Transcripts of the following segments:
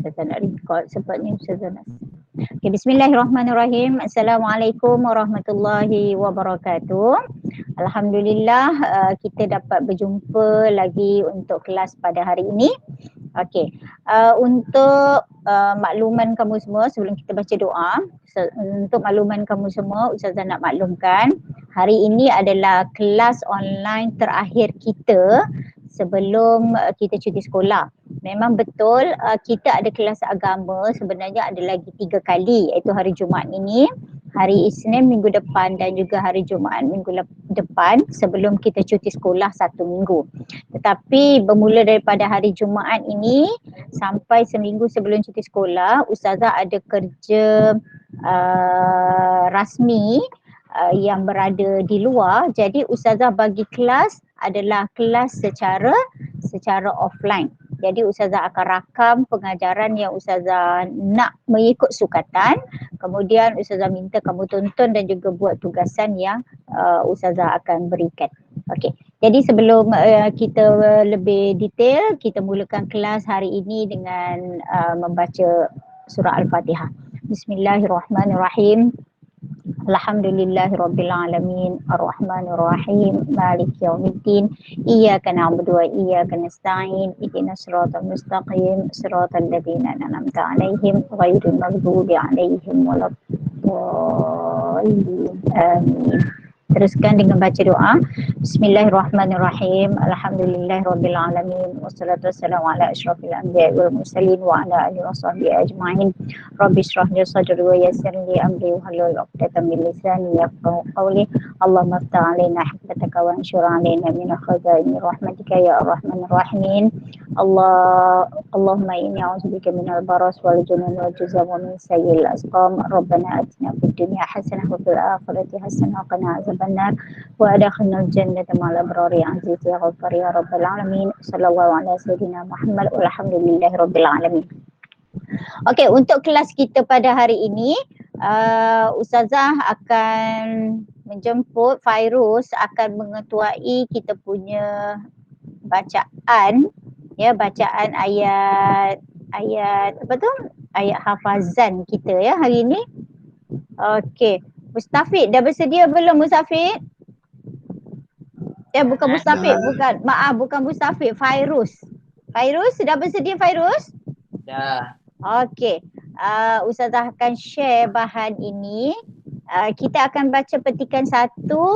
Ustazah nak record sepatutnya Ustazah nak. Okay, bismillahirrahmanirrahim. Assalamualaikum warahmatullahi wabarakatuh. Alhamdulillah kita dapat berjumpa lagi untuk kelas pada hari ini. Okey, untuk makluman kamu semua sebelum kita baca doa, untuk makluman kamu semua, Ustazah nak maklumkan hari ini adalah kelas online terakhir kita sebelum kita cuti sekolah. Memang betul kita ada kelas agama sebenarnya ada lagi 3 kali, iaitu hari Jumaat ini, hari Isnin minggu depan dan juga hari Jumaat minggu depan sebelum kita cuti sekolah 1 minggu. Tetapi bermula daripada hari Jumaat ini sampai seminggu sebelum cuti sekolah, Ustazah ada kerja rasmi yang berada di luar. Jadi Ustazah bagi kelas adalah kelas secara offline. Jadi Ustazah akan rakam pengajaran yang Ustazah nak mengikut sukatan. Kemudian Ustazah minta kamu tonton dan juga buat tugasan yang Ustazah akan berikan. Okey. Jadi sebelum kita lebih detail, kita mulakan kelas hari ini dengan membaca surah Al-Fatihah. Bismillahirrahmanirrahim. Alhamdulillahirabbil alamin arrahmanir rahim maliki yaumiddin iyyaka na'budu wa iyyaka nasta'in ihdinas siratal mustaqim siratal ladzina an'amta 'alaihim ghairil maghdubi 'alaihim waladdallin amin. Teruskan dengan baca doa. Bismillahirrahmanirrahim. Alhamdulillahirabbil alamin wassalatu wassalamu ala asyrafil anbiya'i wal mursalin wa ala alihi washabbihi ajma'in. Rabbi shrah li sadri wa yassir li amri wahlul 'uqdatam min lisani yafqahu qawli. Allahumma iftah 'alaina hikmataka wa anshur 'alaina min khazaini rahmatika ya arhamar rahimin. Allahumma inni a'udzubika minal baras wal junun wal juzam wa min sayyi'il asqam. Rabbana atina fid dunya hasanah wa fil akhirati hasanah wa qina azabannar wa adkhilnal jannata ma'al abrari aziz ya ghaffar ya rabbal alamin. Sallallahu ala sayyidina Muhammad walhamdulillahi rabbil alamin. Okey, untuk kelas kita pada hari ini Ustazah akan menjemput Fairuz akan mengetuai kita punya bacaan, ya, bacaan ayat apa tu? Ayat hafazan kita ya hari ini. Okey. Mustafid dah bersedia belum Mustafid? Bukan Mustafid, bukan Mustafid, Fairuz. Fairuz dah bersedia Fairuz? Dah. Okey. Ustazah akan share bahan ini. Kita akan baca petikan 1,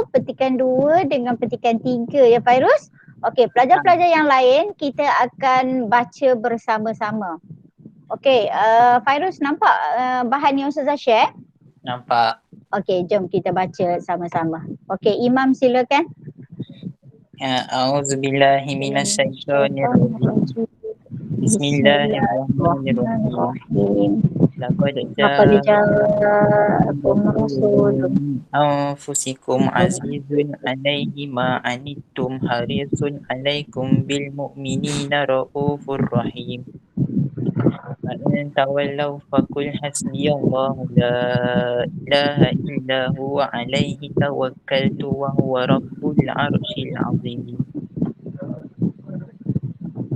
petikan 2 dengan petikan 3 ya Fairuz. Okey, pelajar-pelajar yang lain kita akan baca bersama-sama. Okey, Fairuz nampak bahan yang Ustazah share? Nampak. Okey, jom kita baca sama-sama. Okey, Imam silakan. A'udzubillahi minasyaitonirrajim. Bismillahirrahmanirrahim. Laqad ja'akum rasulun anfusikum azizun 'alaihi ma 'anittum harisun 'alaikum bil mu'minina raufur rahim. فإن تولوا فقل حسبي الله لا إله إلا هو عليه توكلت وهو رب العرش العظيم.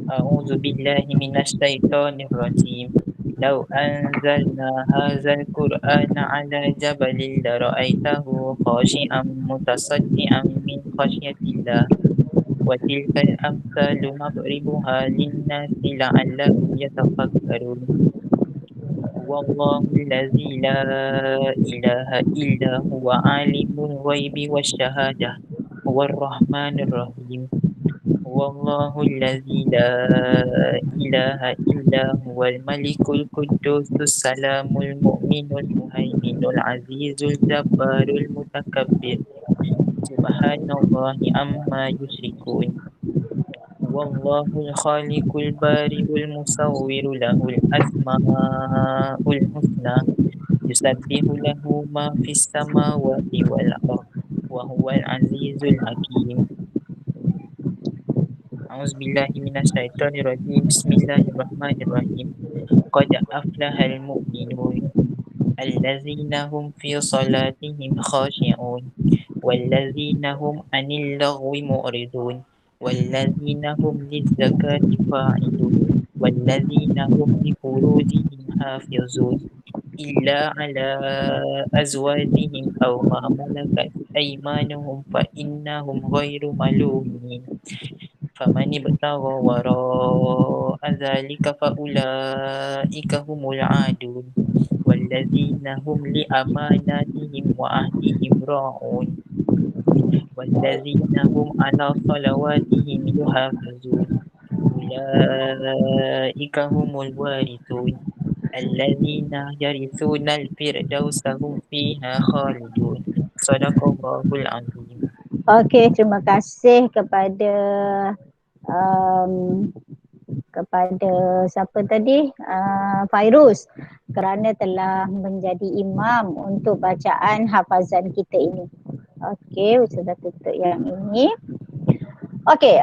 أعوذ بالله من الشيطان الرجيم. لو أنزلنا هذا القرآن على جبل لرأيته خاشعا متصدعا من خشية الله وتلك الأمثال نضربها للناس لعلهم يتفكرون. والله الذي لا إله إلا هو عالم الغيب والشهادة هو الرحمن الرحيم. والله الذي لا إله إلا هو الملك القدوس السلام المؤمن المهيمن العزيز الجبار المتكبر سبحان الله عما يشركون. والله الخالق البارئ المصور له الأسماء الحسنى يسبح له ما في السماوات والأرض وهو العزيز الحكيم. أعوذ بالله من الشيطان الرجيم. بسم الله الرحمن الرحيم. قد أفلح المؤمنون الذين هم في صلاتهم خاشعون والذين هم عن اللغو معرضون والذين هم للزكاة فاعلون والذين هم لفروجهم حافظون إلا على أزواجهم أو ما ملكت أيمانهم فإنهم غير ملومين فمن ابتغى وراء ذلك فأولئك هم العادون والذين هم لأماناتهم وعهدهم راعون والذين هم على صلواتهم يحافظون أولئك هم الوارثون الذين يرثون الفردوس هم فيها خالدون صدق الله العظيم. Okey, terima kasih kepada um, kepada siapa tadi? Fairuz, kerana telah menjadi imam untuk bacaan hafazan kita ini. Okey, Ustazah tutup yang ini. Okey,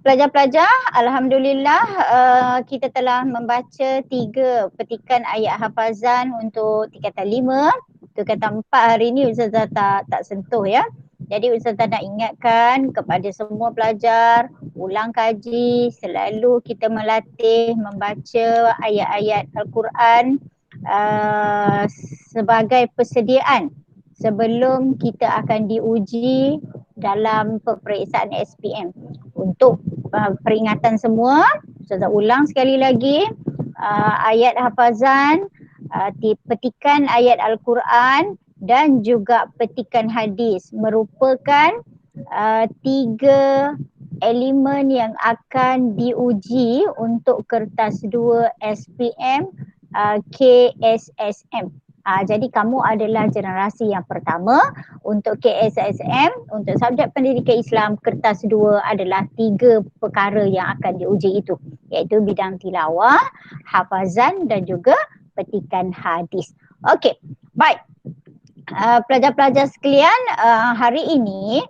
pelajar-pelajar, alhamdulillah kita telah membaca 3 petikan ayat hafazan untuk tingkatan 5. Tingkatan 4 hari ini Ustazah tak sentuh ya. Jadi Ustazah nak ingatkan kepada semua pelajar, ulang kaji, selalu kita melatih membaca ayat-ayat Al-Quran sebagai persediaan sebelum kita akan diuji dalam peperiksaan SPM. Untuk peringatan semua, Ustazah ulang sekali lagi, ayat hafazan, petikan ayat Al-Quran dan juga petikan hadis merupakan 3 elemen yang akan diuji untuk kertas 2 SPM KSSM. Jadi kamu adalah generasi yang pertama untuk KSSM, untuk subjek pendidikan Islam kertas 2 adalah 3 perkara yang akan diuji itu, iaitu bidang tilawah, hafazan dan juga petikan hadis. Okey, baik. Pelajar-pelajar sekalian, hari ini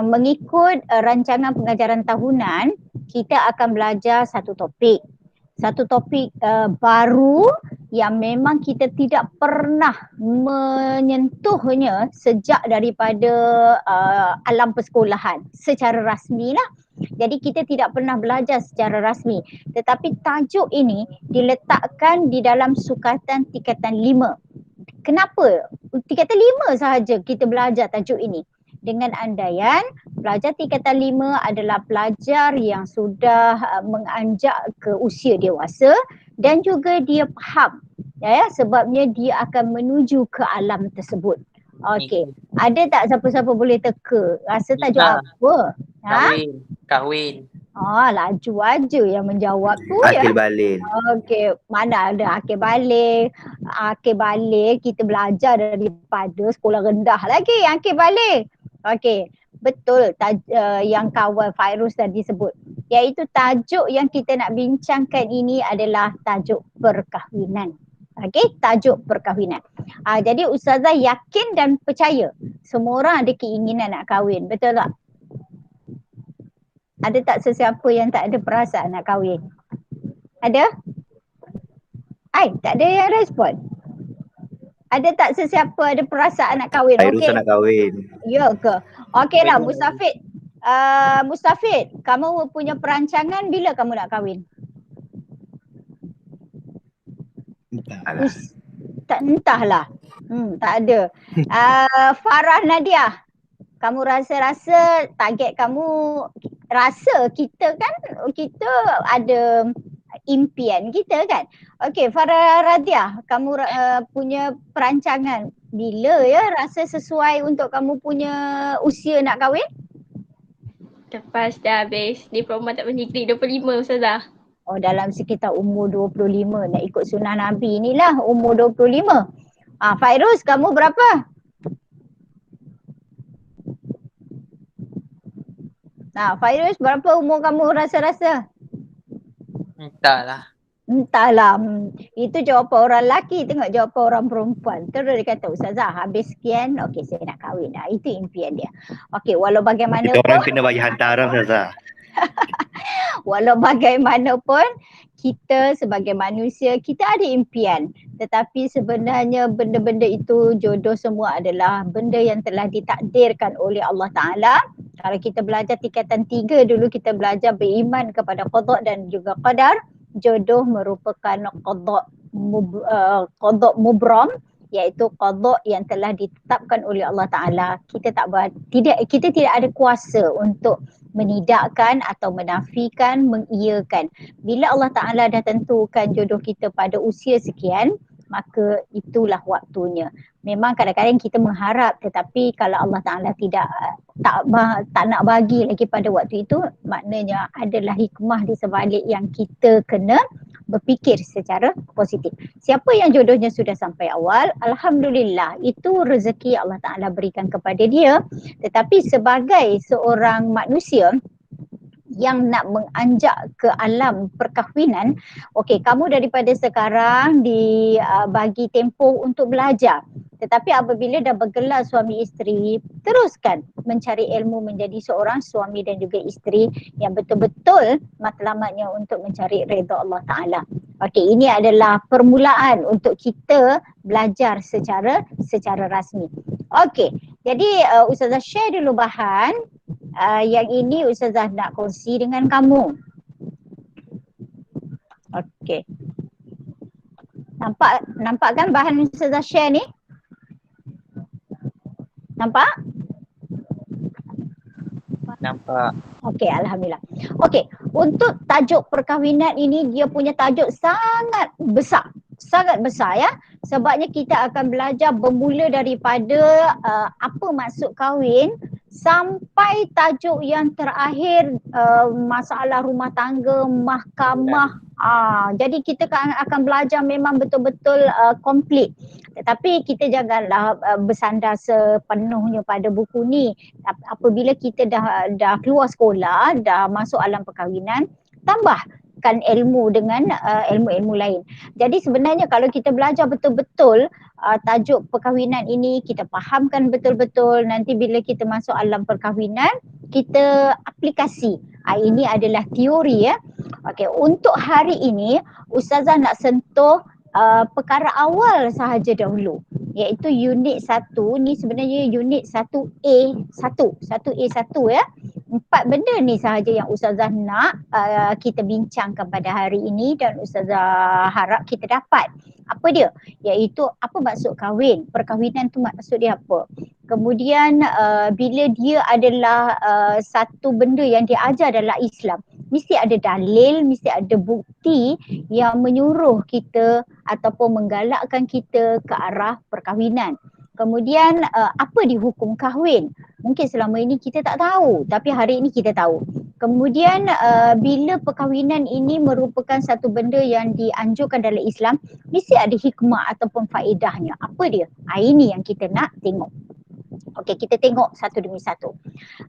mengikut rancangan pengajaran tahunan, kita akan belajar satu topik baru yang memang kita tidak pernah menyentuhnya sejak daripada alam persekolahan secara rasmi lah. Jadi kita tidak pernah belajar secara rasmi, tetapi tajuk ini diletakkan di dalam sukatan tingkatan 5. Kenapa? Tingkatan 5 sahaja kita belajar tajuk ini. Dengan andaian pelajar tingkatan 5 adalah pelajar yang sudah menganjak ke usia dewasa dan juga dia faham sebabnya dia akan menuju ke alam tersebut. Okey, ada tak siapa-siapa boleh teka? Rasa tajuk apa? Kahwin. Laju aja yang menjawab tu ya. Akil balik. Okey, mana ada akil balik. Akil balik kita belajar daripada sekolah rendah lagi akil balik. Okey, betul yang kawan Fairuz tadi sebut. Iaitu tajuk yang kita nak bincangkan ini adalah tajuk perkahwinan. Okey, tajuk perkahwinan. Jadi Ustazah yakin dan percaya semua orang ada keinginan nak kahwin, betul tak? Ada tak sesiapa yang tak ada perasaan nak kahwin? Ada? Tak ada yang respon. Ada tak sesiapa ada perasaan nak kahwin? Fairuz nak kahwin. Ya ke? Okeylah Mustafid. Mustafid, kamu punya perancangan bila kamu nak kahwin? Entahlah. Tak ada. Farah Nadia, kamu rasa target kamu, rasa kita kan, kita ada impian kita kan. Okey, Farah Radia, kamu punya perancangan bila ya rasa sesuai untuk kamu punya usia nak kahwin? Lepas dah habis diploma tak pendigri 25 Ustazah. Dalam sekitar umur 25 nak ikut sunnah Nabi inilah umur 25. Fairuz, kamu berapa? Fairuz, berapa umur kamu rasa-rasa? Entahlah. Itu jawapan orang lelaki, tengok jawapan orang perempuan. Terus dia kata, Ustazah habis sekian, okey saya nak kahwin. Itu impian dia. Okey, walau bagaimanapun. Kita orang kena bagi hantaran Ustazah. Walau bagaimanapun, kita sebagai manusia, kita ada impian. tetapi sebenarnya benda-benda itu, jodoh semua adalah benda yang telah ditakdirkan oleh Allah Ta'ala. Kalau kita belajar tingkatan 3 dulu, kita belajar beriman kepada qada dan juga qadar. Jodoh merupakan qada mubram, iaitu qada yang telah ditetapkan oleh Allah Ta'ala. Kita tidak ada kuasa untuk menidakkan atau menafikan, mengiyakan. Bila Allah Ta'ala dah tentukan jodoh kita pada usia sekian, maka itulah waktunya. Memang kadang-kadang kita mengharap, tetapi kalau Allah Ta'ala tak nak bagi lagi pada waktu itu, maknanya adalah hikmah di sebalik yang kita kena berfikir secara positif. Siapa yang jodohnya sudah sampai awal, alhamdulillah, itu rezeki Allah Ta'ala berikan kepada dia. Tetapi sebagai seorang manusia yang nak menganjak ke alam perkahwinan, okey, kamu daripada sekarang dibagi tempoh untuk belajar. Tetapi apabila dah bergelar suami isteri, teruskan mencari ilmu menjadi seorang suami dan juga isteri yang betul-betul matlamatnya untuk mencari redha Allah Ta'ala. Okey, ini adalah permulaan untuk kita belajar secara rasmi. Okey, jadi Ustazah share dulu bahan. Yang ini Ustazah nak kongsi dengan kamu. Okey. Nampak kan bahan Ustazah share ni? Nampak? Nampak. Okey, alhamdulillah. Okey, untuk tajuk perkahwinan ini, dia punya tajuk sangat besar. Sangat besar ya. Sebabnya kita akan belajar bermula daripada apa maksud kahwin sampai tajuk yang terakhir, masalah rumah tangga, mahkamah. Jadi kita akan belajar memang betul-betul komplit. Tetapi kita janganlah bersandar sepenuhnya pada buku ni. Apabila kita dah keluar sekolah, dah masuk alam perkahwinan, tambahkan ilmu dengan ilmu-ilmu lain. Jadi sebenarnya kalau kita belajar betul-betul tajuk perkahwinan ini, kita fahamkan betul-betul, nanti bila kita masuk alam perkahwinan, kita aplikasi. Ini adalah teori ya. Okey, untuk hari ini Ustazah nak sentuh perkara awal sahaja dahulu, iaitu unit 1 ni sebenarnya unit 1A1 ya. 4 benda ni sahaja yang Ustazah nak kita bincangkan pada hari ini dan Ustazah harap kita dapat. Apa dia? Iaitu apa maksud kahwin? Perkahwinan tu maksud dia apa? Kemudian bila dia adalah satu benda yang diajar dalam Islam, mesti ada dalil, mesti ada bukti yang menyuruh kita ataupun menggalakkan kita ke arah perkahwinan. Kemudian apa dihukum kahwin? Mungkin selama ini kita tak tahu, tapi hari ini kita tahu. Kemudian bila perkahwinan ini merupakan satu benda yang dianjurkan dalam Islam, mesti ada hikmah ataupun faedahnya. Apa dia? Ini yang kita nak tengok. Okey, kita tengok satu demi satu.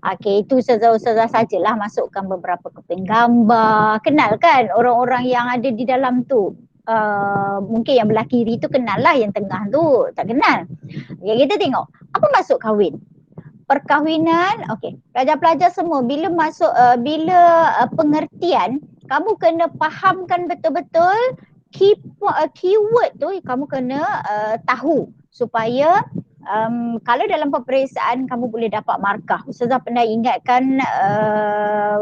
Okey, itu ustazah-ustazah sajalah masukkan beberapa keping gambar. Kenal kan orang-orang yang ada di dalam tu? Mungkin yang belah kiri tu kenal lah, yang tengah tu tak kenal. Okay, kita tengok apa maksud kahwin. Perkahwinan, okey, pelajar-pelajar semua bila masuk pengertian, kamu kena fahamkan betul-betul keyword tu, kamu kena tahu supaya kalau dalam peperiksaan kamu boleh dapat markah. Ustazah pernah ingatkan,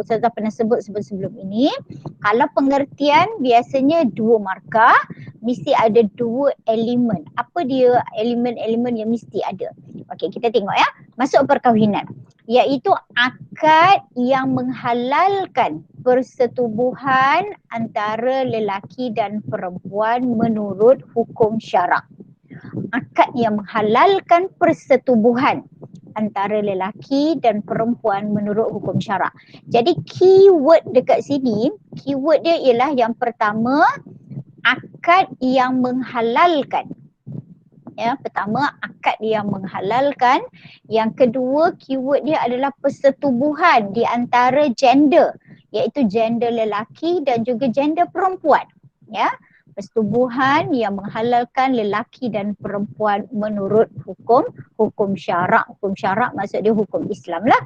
Ustazah pernah sebut sebelum ini, kalau pengertian biasanya 2 markah, mesti ada 2 elemen. Apa dia elemen-elemen yang mesti ada? Okey, kita tengok ya. Masuk perkahwinan, iaitu akad yang menghalalkan persetubuhan antara lelaki dan perempuan menurut hukum syarak. Akad yang menghalalkan persetubuhan antara lelaki dan perempuan menurut hukum syarak. Jadi keyword dekat sini, keyword dia ialah yang pertama, akad yang menghalalkan. Ya, pertama akad yang menghalalkan. Yang kedua, keyword dia adalah persetubuhan di antara gender, iaitu gender lelaki dan juga gender perempuan. Ya, persetubuhan yang menghalalkan lelaki dan perempuan menurut hukum syarak. Hukum syarak maksud dia hukum Islam lah.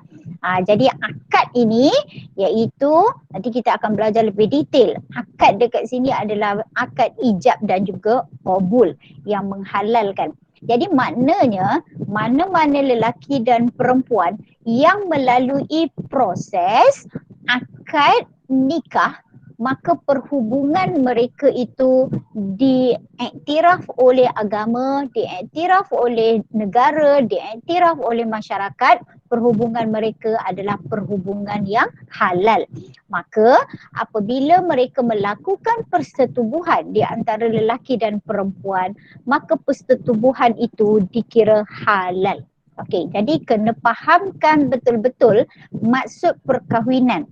Jadi akad ini iaitu nanti kita akan belajar lebih detail. Akad dekat sini adalah akad ijab dan juga qabul yang menghalalkan. Jadi maknanya mana-mana lelaki dan perempuan yang melalui proses akad nikah, maka perhubungan mereka itu diiktiraf oleh agama, diiktiraf oleh negara, diiktiraf oleh masyarakat. Perhubungan mereka adalah perhubungan yang halal. Maka apabila mereka melakukan persetubuhan di antara lelaki dan perempuan, maka persetubuhan itu dikira halal. Okey, jadi kena fahamkan betul-betul maksud perkahwinan.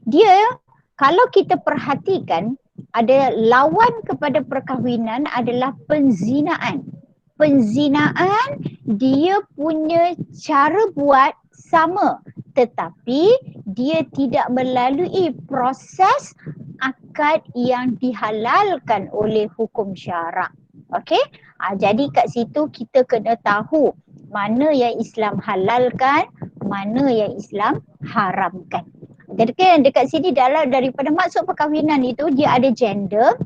Dia kalau kita perhatikan, ada lawan kepada perkahwinan adalah penzinaan. Penzinaan dia punya cara buat sama, tetapi dia tidak melalui proses akad yang dihalalkan oleh hukum syarak. Okey? Jadi kat situ kita kena tahu mana yang Islam halalkan, mana yang Islam haramkan. Jadi dekat sini daripada maksud perkahwinan itu dia ada gender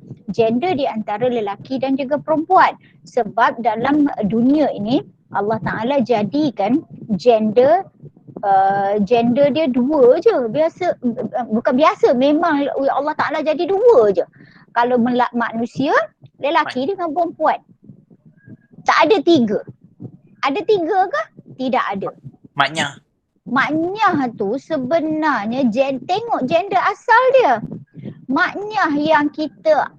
di antara lelaki dan juga perempuan. Sebab dalam dunia ini Allah Ta'ala jadikan gender dia dua je. Bukan biasa, memang Allah Ta'ala jadi dua je. Kalau manusia, lelaki dengan perempuan. Tak ada tiga. Ada tiga ke? Tidak ada. Maknya tu sebenarnya tengok gender asal dia. Maknya yang kita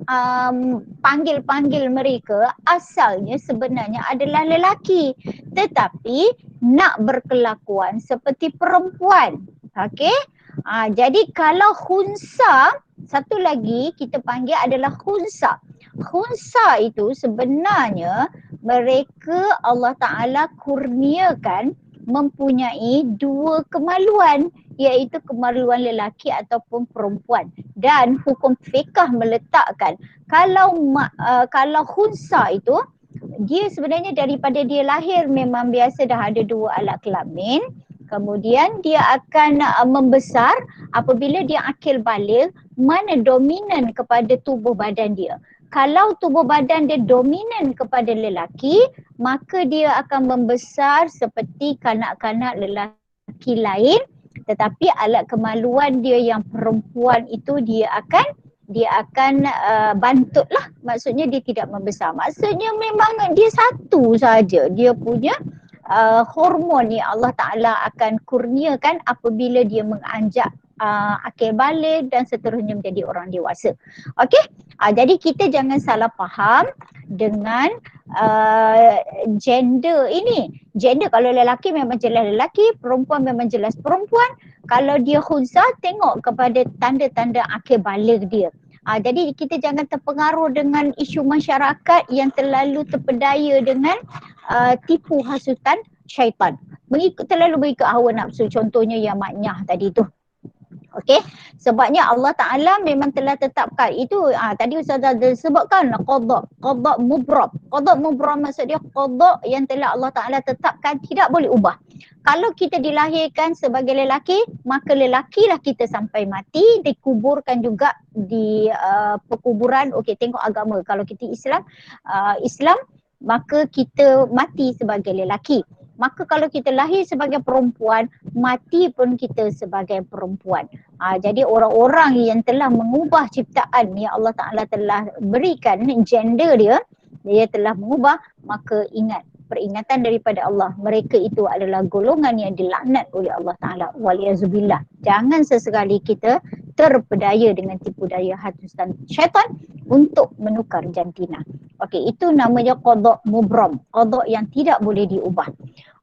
panggil mereka asalnya sebenarnya adalah lelaki, tetapi nak berkelakuan seperti perempuan. Okey? Jadi kalau khunsa, satu lagi kita panggil adalah khunsa. Khunsa itu sebenarnya mereka Allah Ta'ala kurniakan mempunyai dua kemaluan, iaitu kemaluan lelaki ataupun perempuan. Dan hukum fiqh meletakkan kalau khunsa itu dia sebenarnya daripada dia lahir memang biasa dah ada dua alat kelamin. Kemudian dia akan membesar apabila dia akil baligh, mana dominan kepada tubuh badan dia. Kalau tubuh badan dia dominan kepada lelaki, maka dia akan membesar seperti kanak-kanak lelaki lain, tetapi alat kemaluan dia yang perempuan itu dia akan bantut lah. Maksudnya dia tidak membesar. Maksudnya memang dia satu saja. Dia punya hormon yang Allah Ta'ala akan kurniakan apabila dia menganjak akil baligh dan seterusnya menjadi orang dewasa. Okey? Jadi kita jangan salah faham dengan gender ini. Gender kalau lelaki memang jelas lelaki, perempuan memang jelas perempuan. Kalau dia khunsa, tengok kepada tanda-tanda akil baligh dia. Jadi kita jangan terpengaruh dengan isu masyarakat yang terlalu terpedaya dengan tipu hasutan syaitan. Terlalu mengikut hawa nafsu, contohnya yang maknyah tadi tu. Okey, sebabnya Allah Ta'ala memang telah tetapkan itu. Tadi Ustazah sebutkan qada mubram. Qada mubram maksud dia qada yang telah Allah Ta'ala tetapkan tidak boleh ubah. Kalau kita dilahirkan sebagai lelaki, maka lelakilah kita sampai mati, dikuburkan juga di perkuburan. Okey, tengok agama. Kalau kita Islam, maka kita mati sebagai lelaki. Maka kalau kita lahir sebagai perempuan, mati pun kita sebagai perempuan. Jadi orang-orang yang telah mengubah ciptaan yang Allah Ta'ala telah berikan gender dia telah mengubah, maka ingat peringatan daripada Allah, mereka itu adalah golongan yang dilaknat oleh Allah Ta'ala. Waliyazubillah. Jangan sesekali kita terpedaya dengan tipu daya hasutan syaitan untuk menukar jantina. Okey, itu namanya qada mubram, qada yang tidak boleh diubah.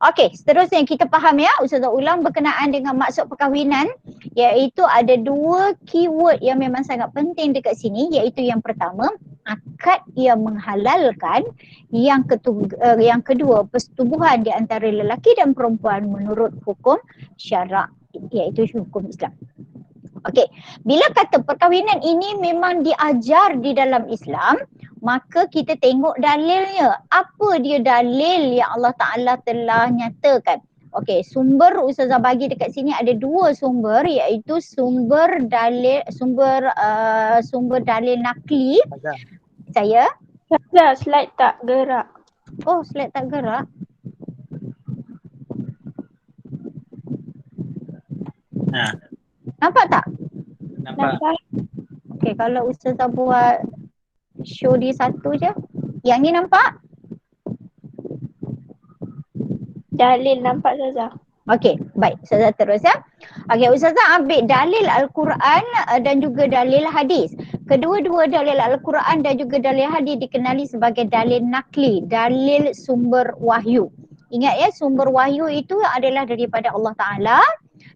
Okey, seterusnya kita faham ya, Ustazah ulang berkenaan dengan maksud perkahwinan, iaitu ada dua keyword yang memang sangat penting dekat sini, iaitu yang pertama, akad yang menghalalkan, yang kedua, persetubuhan di antara lelaki dan perempuan menurut hukum syarak, iaitu hukum Islam. Okey, bila kata perkahwinan ini memang diajar di dalam Islam, maka kita tengok dalilnya. Apa dia dalil yang Allah Ta'ala telah nyatakan? Okey, sumber Ustazah bagi dekat sini ada dua sumber, iaitu sumber dalil nakli. Ustazah. Saya, Ustazah, slide tak gerak. oh slide tak gerak. Ha, Nampak tak? nampak. Nampak? Okey, kalau Ustazah buat show dia satu je. Yang ni nampak? Dalil nampak Ustazah. Okey, baik. Ustazah terus ya. Okey, Ustazah ambil dalil Al-Quran dan juga dalil hadis. Kedua-dua dalil Al-Quran dan juga dalil hadis dikenali sebagai dalil nakli, dalil sumber wahyu. Ingat ya, sumber wahyu itu adalah daripada Allah Ta'ala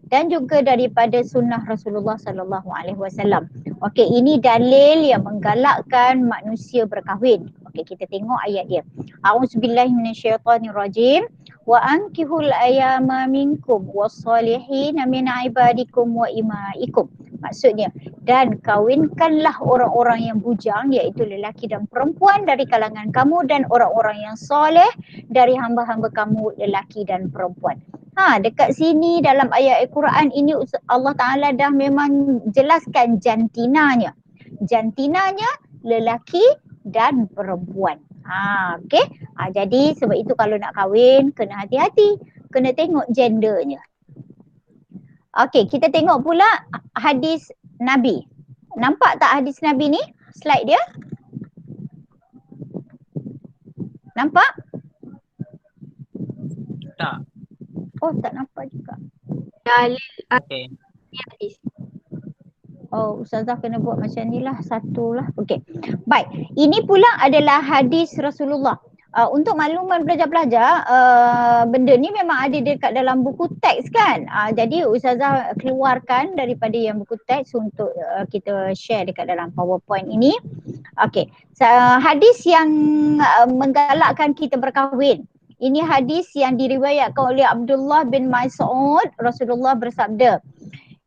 dan juga daripada sunnah Rasulullah sallallahu alaihi wasallam. Okey, ini dalil yang menggalakkan manusia berkahwin. Okey, kita tengok ayat dia. A'udzubillahi minasyaitonirrajim. Wa ankihul ayama minkum wassalihin min ibadikum wa imaikum. Maksudnya, dan kawinkanlah orang-orang yang bujang, iaitu lelaki dan perempuan dari kalangan kamu, dan orang-orang yang soleh dari hamba-hamba kamu lelaki dan perempuan. Dekat sini dalam ayat Al-Quran ini Allah Ta'ala dah memang jelaskan jantinanya. Jantinanya lelaki dan perempuan. Okey. Jadi sebab itu kalau nak kahwin kena hati-hati. Kena tengok gendernya. Okey, kita tengok pula hadis Nabi. Nampak tak hadis Nabi ni? Slide dia. Nampak? Tak. Oh, tak nampak juga. Dalil Okey. hadis. Oh, Ustazah kena buat macam ni lah, satu lah. Okey. Baik, ini pula adalah hadis Rasulullah. Untuk makluman pelajar-pelajar, benda ni memang ada dekat dalam buku teks kan. Jadi Ustazah keluarkan daripada yang buku teks untuk kita share dekat dalam PowerPoint ini. Okey, hadis yang menggalakkan kita berkahwin. Ini hadis yang diriwayatkan oleh Abdullah bin Mas'ud. Rasulullah bersabda,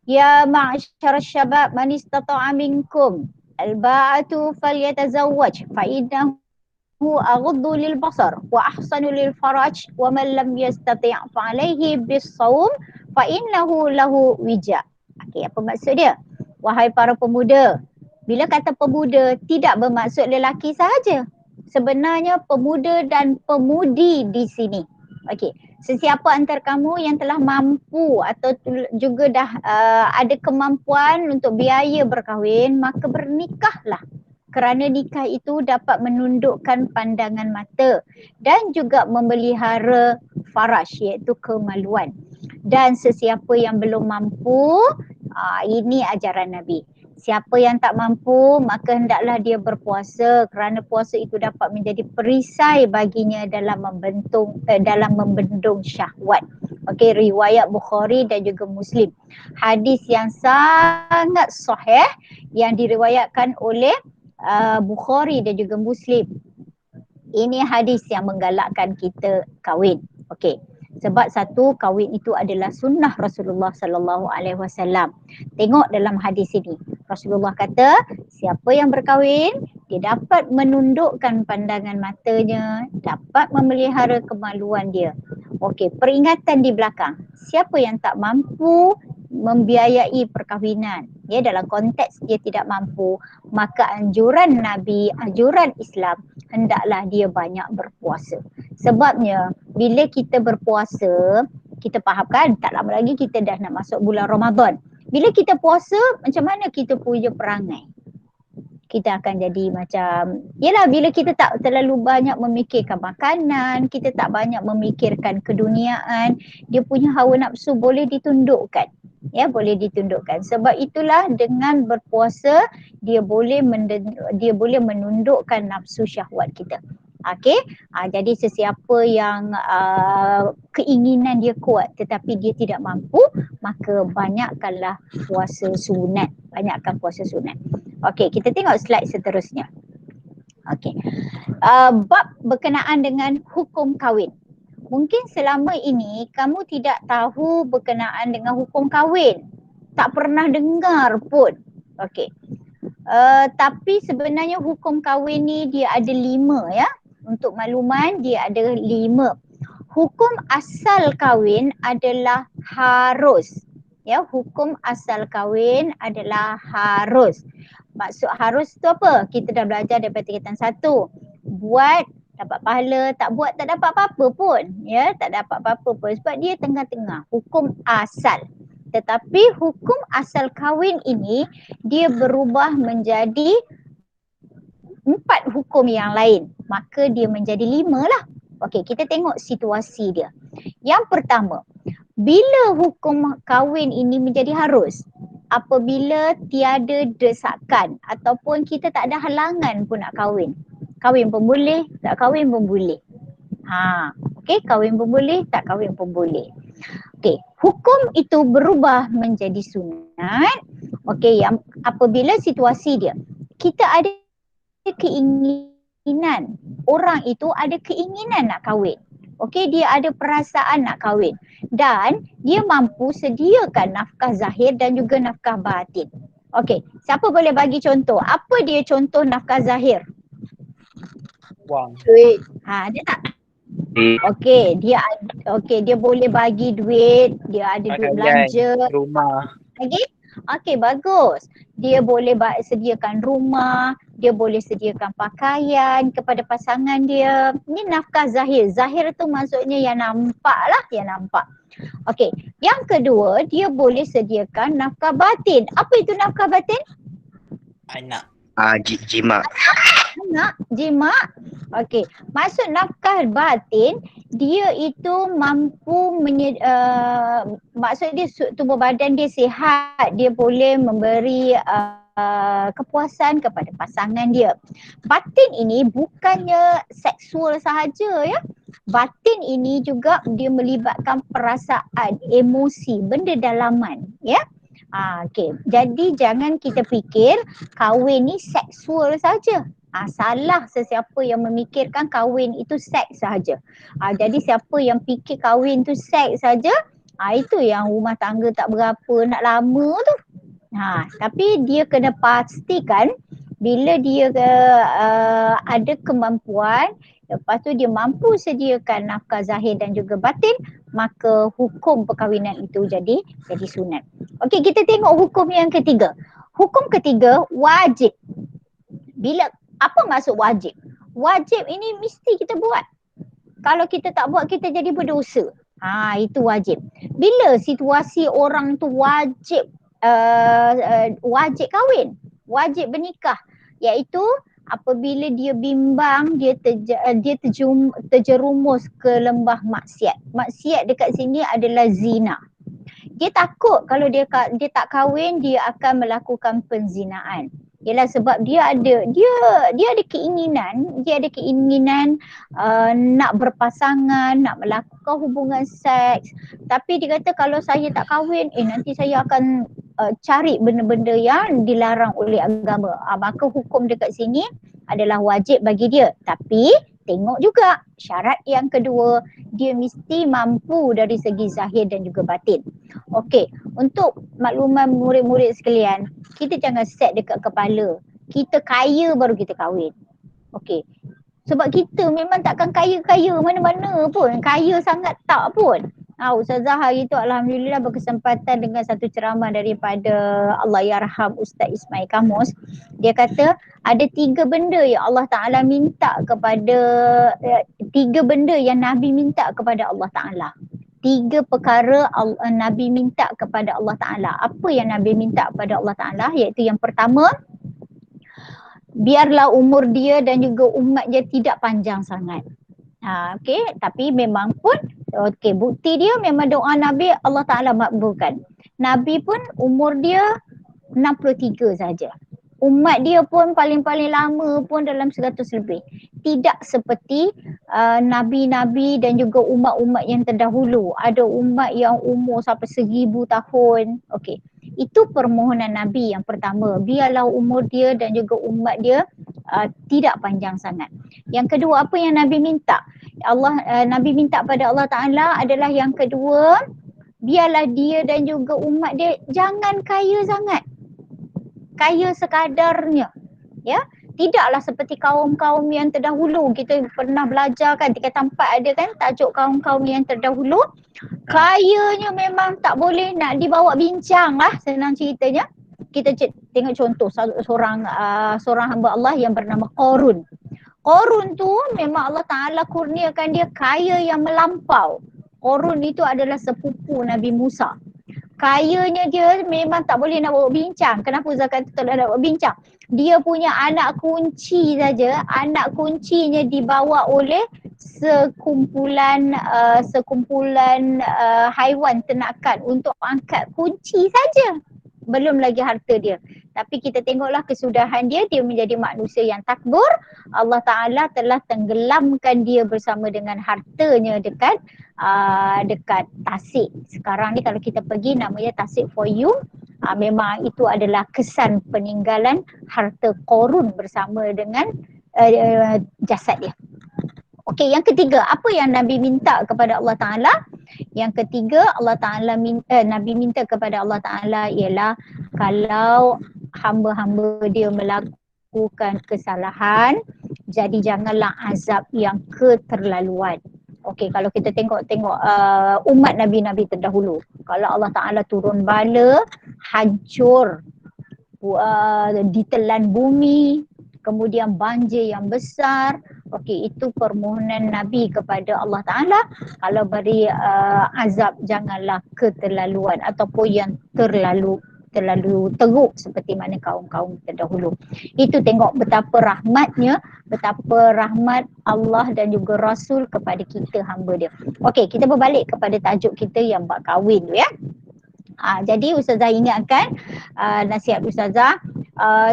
Ya ma'asyar syabab man istata'a minkum al-ba'atu falyatazawwaj fa innahu aghaddu lil basar wa ahsanu lil faraj wa man lam yastati' fa alayhi bis-shawm fa innahu lahu wija. Okey, apa maksud dia? Wahai para pemuda. Bila kata pemuda tidak bermaksud lelaki sahaja. Sebenarnya pemuda dan pemudi di sini. Okey, sesiapa antara kamu yang telah mampu atau juga dah ada kemampuan untuk biaya berkahwin, maka bernikahlah. Kerana nikah itu dapat menundukkan pandangan mata dan juga memelihara faraj, iaitu kemaluan. Dan sesiapa yang belum mampu, ini ajaran Nabi. Siapa yang tak mampu, maka hendaklah dia berpuasa kerana puasa itu dapat menjadi perisai baginya dalam membendung syahwat. Okey, riwayat Bukhari dan juga Muslim. Hadis yang sangat sahih yang diriwayatkan oleh Bukhari dan juga Muslim. Ini hadis yang menggalakkan kita kahwin. Okey. Sebab satu, kahwin itu adalah sunnah Rasulullah sallallahu alaihi wasallam. Tengok dalam hadis ini. Rasulullah kata, siapa yang berkahwin, dia dapat menundukkan pandangan matanya, dapat memelihara kemaluan dia. Okey, peringatan di belakang. Siapa yang tak mampu membiayai perkahwinan, ya, dalam konteks dia tidak mampu, maka anjuran Nabi, anjuran Islam, hendaklah dia banyak berpuasa. Sebabnya bila kita berpuasa, kita faham kan tak lama lagi kita dah nak masuk bulan Ramadan. Bila kita puasa, macam mana kita punya perangai? Kita akan jadi macam, yelah, bila kita tak terlalu banyak memikirkan makanan, kita tak banyak memikirkan keduniaan, dia punya hawa nafsu boleh ditundukkan. Ya, boleh ditundukkan. Sebab itulah dengan berpuasa dia boleh menundukkan nafsu syahwat kita. Okey, jadi sesiapa yang keinginan dia kuat tetapi dia tidak mampu, maka banyakkanlah puasa sunat. Banyakkan puasa sunat. Okey, kita tengok slide seterusnya. Okey, bab berkenaan dengan hukum kahwin. Mungkin selama ini kamu tidak tahu berkenaan dengan hukum kahwin. Tak pernah dengar pun. Okey. Tapi sebenarnya hukum kahwin ni dia ada 5 ya. Untuk makluman dia ada 5. Hukum asal kahwin adalah harus. Ya, hukum asal kahwin adalah harus. Maksud harus tu apa? Kita dah belajar daripada tingkatan 1. Buat dapat pahala, tak buat tak dapat apa-apa pun. Ya, tak dapat apa-apa pun sebab dia tengah-tengah. Hukum asal. Tetapi hukum asal kahwin ini dia berubah menjadi 4 hukum yang lain. Maka dia menjadi 5 lah. Okey, kita tengok situasi dia. Yang pertama, bila hukum kahwin ini menjadi harus? Apabila tiada desakan ataupun kita tak ada halangan pun nak kahwin. Kahwin pun boleh, tak kahwin pun boleh. Okey, kahwin pun boleh, tak kahwin pun boleh. Okey, hukum itu berubah menjadi sunat. Okey, yang apabila situasi dia, kita ada keinginan, orang itu ada keinginan nak kahwin. Okey, dia ada perasaan nak kahwin dan dia mampu sediakan nafkah zahir dan juga nafkah batin. Okey, siapa boleh bagi contoh? Apa dia contoh nafkah zahir? Wang. Duit. Dia tak. Okey, dia boleh bagi duit, dia ada duit belanja. Rumah. Lagi? Okey, bagus. Dia boleh sediakan rumah, dia boleh sediakan pakaian kepada pasangan dia. Ini nafkah zahir. Zahir tu maksudnya yang nampak lah, yang nampak. Okey, yang kedua dia boleh sediakan nafkah batin. Apa itu nafkah batin? Anak. Jima. Anak, jima. Okey, maksud nafkah batin dia itu mampu maksud dia tubuh badan dia sihat, dia boleh memberi kepuasan kepada pasangan dia. Batin ini bukannya seksual sahaja ya. Batin ini juga dia melibatkan perasaan, emosi, benda dalaman ya. Okey, jadi jangan kita fikir kahwin ni seksual saja. Salah sesiapa yang memikirkan kahwin itu seks sahaja. Jadi siapa yang fikir kahwin tu seks saja, itu yang rumah tangga tak berapa nak lama tu. Tapi dia kena pastikan bila dia ada kemampuan, lepas tu dia mampu sediakan nafkah zahir dan juga batin, maka hukum perkahwinan itu jadi sunat. Okey, kita tengok hukum yang ketiga. Hukum ketiga, wajib. Apa maksud wajib? Wajib ini mesti kita buat. Kalau kita tak buat, kita jadi berdosa. Itu wajib. Bila situasi orang tu wajib kahwin, wajib bernikah, iaitu apabila dia bimbang, dia terjerumus ke lembah maksiat. Maksiat dekat sini adalah zina. Dia takut kalau dia tak kahwin, dia akan melakukan penzinaan. Ialah sebab dia ada keinginan nak berpasangan, nak melakukan hubungan seks. Tapi dia kata kalau saya tak kahwin, nanti saya akan cari benda-benda yang dilarang oleh agama. Maka hukum dekat sini adalah wajib bagi dia. Tapi tengok juga syarat yang kedua, dia mesti mampu dari segi zahir dan juga batin. Okey, untuk makluman murid-murid sekalian, kita jangan set dekat kepala, kita kaya baru kita kahwin. Okey, sebab kita memang takkan kaya-kaya mana-mana pun, kaya sangat tak pun. Ustazah hari tu alhamdulillah berkesempatan dengan satu ceramah daripada Allahyarham Ustaz Ismail Kamus. Dia kata ada 3 benda yang Allah Ta'ala minta kepada 3 benda yang Nabi minta kepada Allah Ta'ala. 3 perkara Nabi minta kepada Allah Ta'ala. Apa yang Nabi minta kepada Allah Ta'ala? Iaitu yang pertama, biarlah umur dia dan juga umat dia tidak panjang sangat. Okey, tapi memang pun bukti dia memang doa Nabi Allah Ta'ala makbulkan. Nabi pun umur dia 63 saja. Umat dia pun paling-paling lama pun dalam 100 lebih. Tidak seperti nabi-nabi dan juga umat-umat yang terdahulu. Ada umat yang umur sampai 1000 tahun. Okey. Itu permohonan Nabi yang pertama. Biarlah umur dia dan juga umat dia tidak panjang sangat. Yang kedua, apa yang Nabi minta? Nabi minta pada Allah Ta'ala adalah yang kedua, biarlah dia dan juga umat dia jangan kaya sangat. kaya sekadarnya. Ya, tidaklah seperti kaum-kaum yang terdahulu. Kita pernah belajar kan, 3 4 ada kan tajuk kaum-kaum yang terdahulu. Kayanya memang tak boleh nak dibawa bincang lah, senang ceritanya. Kita tengok contoh seorang hamba Allah yang bernama Qarun. Qarun tu memang Allah Ta'ala kurniakan dia kaya yang melampau. Qarun itu adalah sepupu Nabi Musa. Kayanya dia memang tak boleh nak bawa bincang. Kenapa Zul-Karnain tak boleh nak bawa bincang? Dia punya anak kunci saja, anak kuncinya dibawa oleh sekumpulan haiwan ternakan untuk angkat kunci saja. Belum lagi harta dia. Tapi kita tengoklah kesudahan dia menjadi manusia yang takbur. Allah Ta'ala telah tenggelamkan dia bersama dengan hartanya dekat Tasik. Sekarang ni kalau kita pergi namanya Tasik Foyum. Memang itu adalah kesan peninggalan harta Qarun bersama dengan jasad dia. Okey, yang ketiga, apa yang Nabi minta kepada Allah Ta'ala? Yang ketiga, Nabi minta kepada Allah Ta'ala ialah kalau hamba-hamba dia melakukan kesalahan, jadi janganlah azab yang keterlaluan. Okey, kalau kita tengok umat Nabi-Nabi terdahulu, kalau Allah Ta'ala turun bala, hancur, ditelan bumi, kemudian banjir yang besar. Okey, itu permohonan Nabi kepada Allah Ta'ala. Kalau beri azab janganlah keterlaluan ataupun yang terlalu teruk seperti mana kaum-kaum terdahulu. Itu tengok betapa rahmatnya, betapa rahmat Allah dan juga Rasul kepada kita hamba dia. Okey, kita berbalik kepada tajuk kita yang bab kahwin tu ya. Jadi Ustazah ingatkan nasihat Ustazah,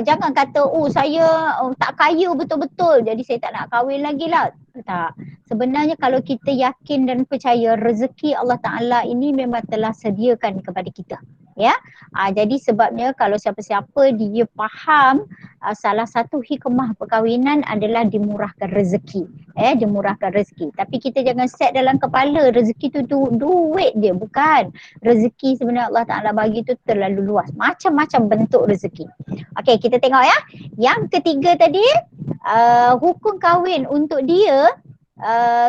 jangan kata saya tak kaya betul-betul jadi saya tak nak kahwin lagi lah. Tak. Sebenarnya kalau kita yakin dan percaya rezeki Allah Ta'ala ini memang telah sediakan kepada kita. Ya, jadi sebabnya kalau siapa-siapa dia faham salah satu hikmah perkahwinan adalah dimurahkan rezeki. Dimurahkan rezeki. Tapi kita jangan set dalam kepala rezeki tu duit dia, bukan. Rezeki sebenarnya Allah Ta'ala bagi tu terlalu luas. Macam-macam bentuk rezeki. Okey, kita tengok ya. Yang ketiga tadi, hukum kahwin untuk dia,